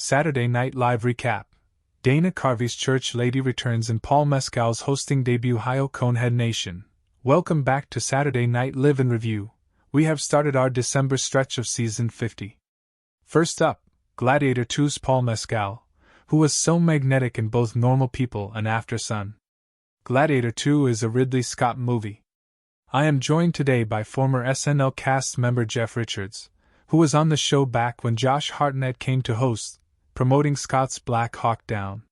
Saturday Night Live recap. Dana Carvey's Church Lady returns and Paul Mescal's hosting debut. Hiyo Conehead Nation. Welcome back to Saturday Night Live in Review. We have started our December stretch of season 50. First up, Gladiator II's Paul Mescal, who was so magnetic in both Normal People and Aftersun. Gladiator II is a Ridley Scott movie. I am joined today by former SNL cast member Jeff Richards, who was on the show back when Josh Hartnett came to host, promoting Scott's Black Hawk Down.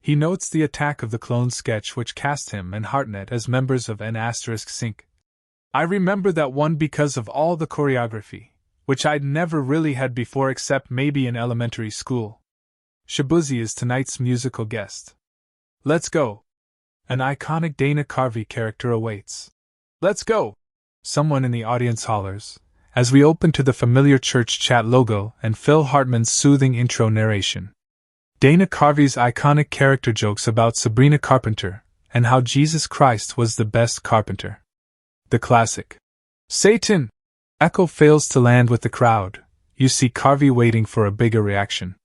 He notes the Attack of the Clones sketch which cast him and Hartnett as members of N*Sync. I remember that one because of all the choreography, which I'd never really had before except maybe in elementary school. Shaboozey is tonight's musical guest. Let's go! An iconic Dana Carvey character awaits. Let's go! Someone in the audience hollers, as we open to the familiar church chat logo and Phil Hartman's soothing intro narration. Dana Carvey's iconic character jokes about Sabrina Carpenter, and how Jesus Christ was the best carpenter. The classic "Satan!" echo fails to land with the crowd. You see Carvey waiting for a bigger reaction.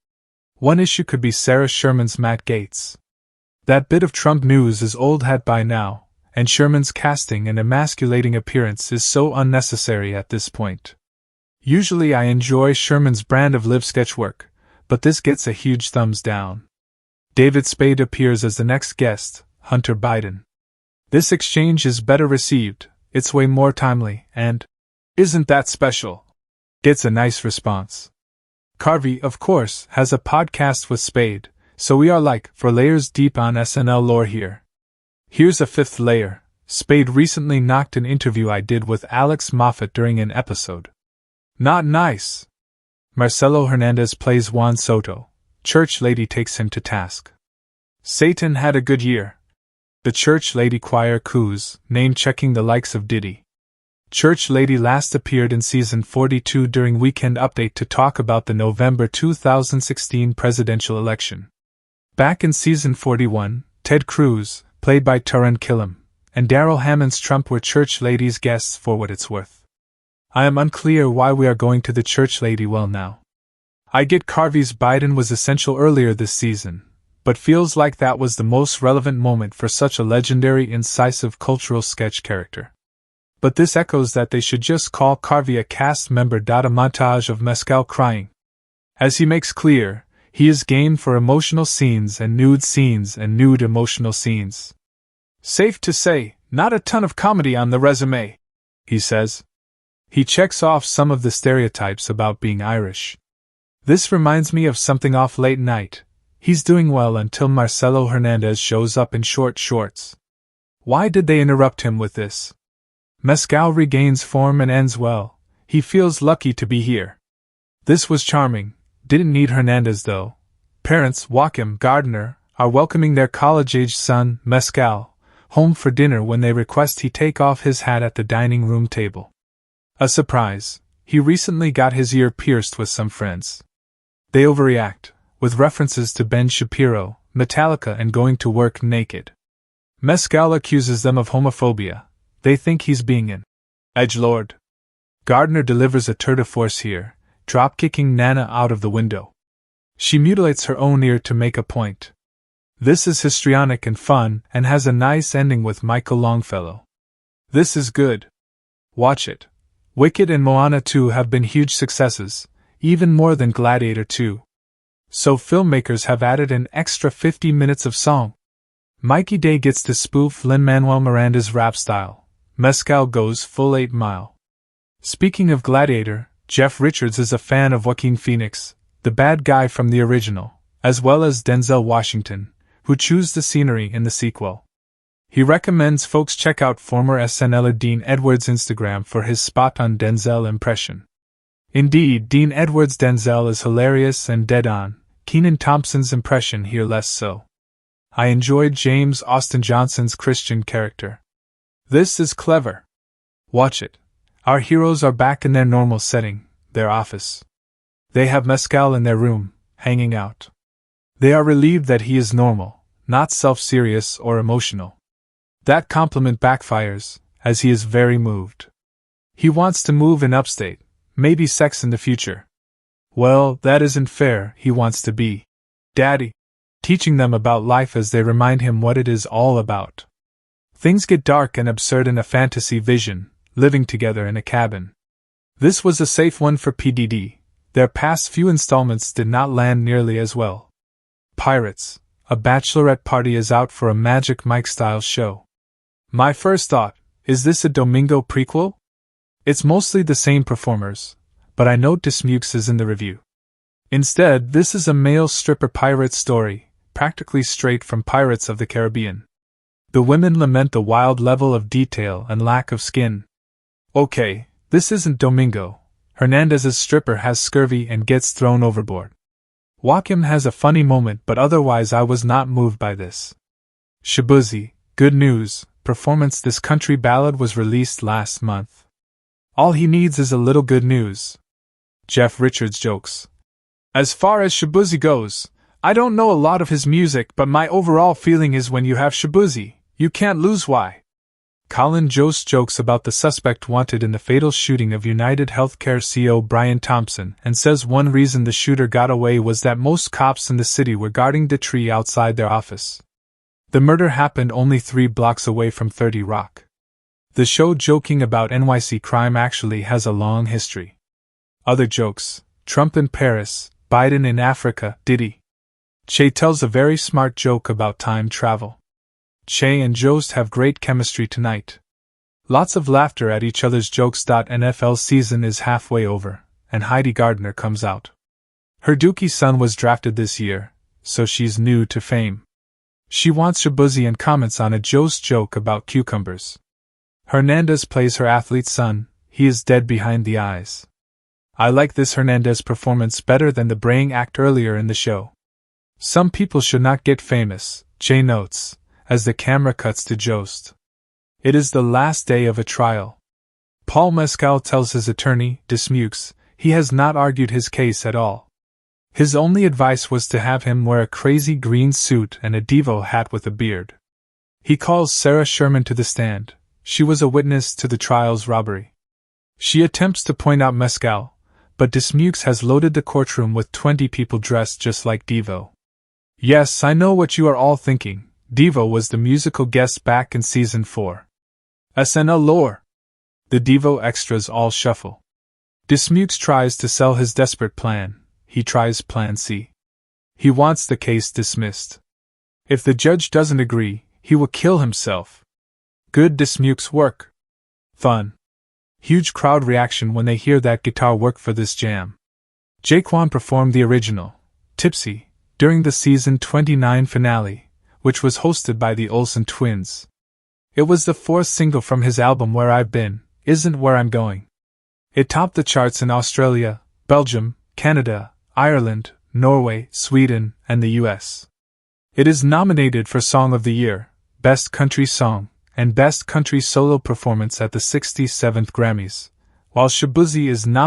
One issue could be Sarah Sherman's Matt Gaetz. That bit of Trump news is old hat by now, and Sherman's casting and emasculating appearance is so unnecessary at this point. Usually I enjoy Sherman's brand of live sketch work, but this gets a huge thumbs down. David Spade appears as the next guest, Hunter Biden. This exchange is better received, it's way more timely, and "Isn't that special?" gets a nice response. Carvey, of course, has a podcast with Spade, so we are like 4 layers deep on SNL lore here. Here's a 5th layer. Spade recently knocked an interview I did with Alex Moffat during an episode. Not nice. Marcelo Hernandez plays Juan Soto. Church Lady takes him to task. Satan had a good year. The Church Lady choir coos, name-checking the likes of Diddy. Church Lady last appeared in season 42 during Weekend Update to talk about the November 2016 presidential election. Back in season 41, Ted Cruz, played by Taran Killam, and Daryl Hammond's Trump were Church Lady's guests for what it's worth. I am unclear why we are going to the Church Lady well now. I get Carvey's Biden was essential earlier this season, but feels like that was the most relevant moment for such a legendary, incisive cultural sketch character. But this echoes that they should just call Carvey a cast member. A montage of Mescal crying. As he makes clear, he is game for emotional scenes and nude emotional scenes. Safe to say, not a ton of comedy on the resume, he says. He checks off some of the stereotypes about being Irish. This reminds me of something off Late Night. He's doing well until Marcelo Hernandez shows up in short shorts. Why did they interrupt him with this? Mescal regains form and ends well. He feels lucky to be here. This was charming. Didn't need Hernandez though. Parents, Joachim Gardner, are welcoming their college-aged son, Mescal, home for dinner when they request he take off his hat at the dining room table. A surprise. He recently got his ear pierced with some friends. They overreact, with references to Ben Shapiro, Metallica and going to work naked. Mescal accuses them of homophobia. They think he's being an edgelord. Gardner delivers a tour de force here, drop-kicking Nana out of the window. She mutilates her own ear to make a point. This is histrionic and fun, and has a nice ending with Michael Longfellow. This is good. Watch it. Wicked and Moana 2 have been huge successes, even more than Gladiator II. So filmmakers have added an extra 50 minutes of song. Mikey Day gets to spoof Lin-Manuel Miranda's rap style. Mescal goes full 8 Mile. Speaking of Gladiator, Jeff Richards is a fan of Joaquin Phoenix, the bad guy from the original, as well as Denzel Washington, who chews the scenery in the sequel. He recommends folks check out former SNLer Dean Edwards' Instagram for his spot-on Denzel impression. Indeed, Dean Edwards' Denzel is hilarious and dead-on, Kenan Thompson's impression here less so. I enjoyed James Austin Johnson's Christian character. This is clever. Watch it. Our heroes are back in their normal setting, their office. They have Mescal in their room, hanging out. They are relieved that he is normal, not self-serious or emotional. That compliment backfires, as he is very moved. He wants to move in upstate, maybe sex in the future. Well, that isn't fair, he wants to be Daddy, teaching them about life as they remind him what it is all about. Things get dark and absurd in a fantasy vision, living together in a cabin. This was a safe one for PDD. Their past few installments did not land nearly as well. Pirates, a bachelorette party is out for a Magic Mike-style show. My first thought, is this a Domingo prequel? It's mostly the same performers, but I note Dismukes is in the review. Instead, this is a male stripper pirate story, practically straight from Pirates of the Caribbean. The women lament the wild level of detail and lack of skin. Okay, this isn't Domingo. Hernandez's stripper has scurvy and gets thrown overboard. Joaquim has a funny moment, but otherwise I was not moved by this. Shaboozey, good news, performance. This country ballad was released last month. All he needs is a little good news. Jeff Richards jokes. As far as Shaboozey goes, I don't know a lot of his music, but my overall feeling is when you have Shaboozey, you can't lose. Why? Colin Jost jokes about the suspect wanted in the fatal shooting of United Healthcare CEO Brian Thompson and says one reason the shooter got away was that most cops in the city were guarding the tree outside their office. The murder happened only 3 blocks away from 30 Rock. The show joking about NYC crime actually has a long history. Other jokes, Trump in Paris, Biden in Africa, Diddy. Che tells a very smart joke about time travel. Che and Jost have great chemistry tonight. Lots of laughter at each other's jokes. NFL season is halfway over, and Heidi Gardner comes out. Her Dookie son was drafted this year, so she's new to fame. She wants Shaboozey and comments on a Jost joke about cucumbers. Hernandez plays her athlete's son, he is dead behind the eyes. I like this Hernandez performance better than the braying act earlier in the show. Some people should not get famous, Che notes, as the camera cuts to Jost. It is the last day of a trial. Paul Mescal tells his attorney, Dismukes, he has not argued his case at all. His only advice was to have him wear a crazy green suit and a Devo hat with a beard. He calls Sarah Sherman to the stand. She was a witness to the trial's robbery. She attempts to point out Mescal, but Dismukes has loaded the courtroom with 20 people dressed just like Devo. Yes, I know what you are all thinking. Devo was the musical guest back in Season 4. SNL lore. The Devo extras all shuffle. Dismukes tries to sell his desperate plan. He tries Plan C. He wants the case dismissed. If the judge doesn't agree, he will kill himself. Good Dismukes work. Fun. Huge crowd reaction when they hear that guitar work for this jam. Jaquan performed the original, Tipsy, during the season 29 finale, which was hosted by the Olsen twins. It was the 4th single from his album Where I've Been, Isn't Where I'm Going. It topped the charts in Australia, Belgium, Canada, Ireland, Norway, Sweden, and the US. It is nominated for Song of the Year, Best Country Song, and Best Country Solo Performance at the 67th Grammys, while Shaboozey is nominated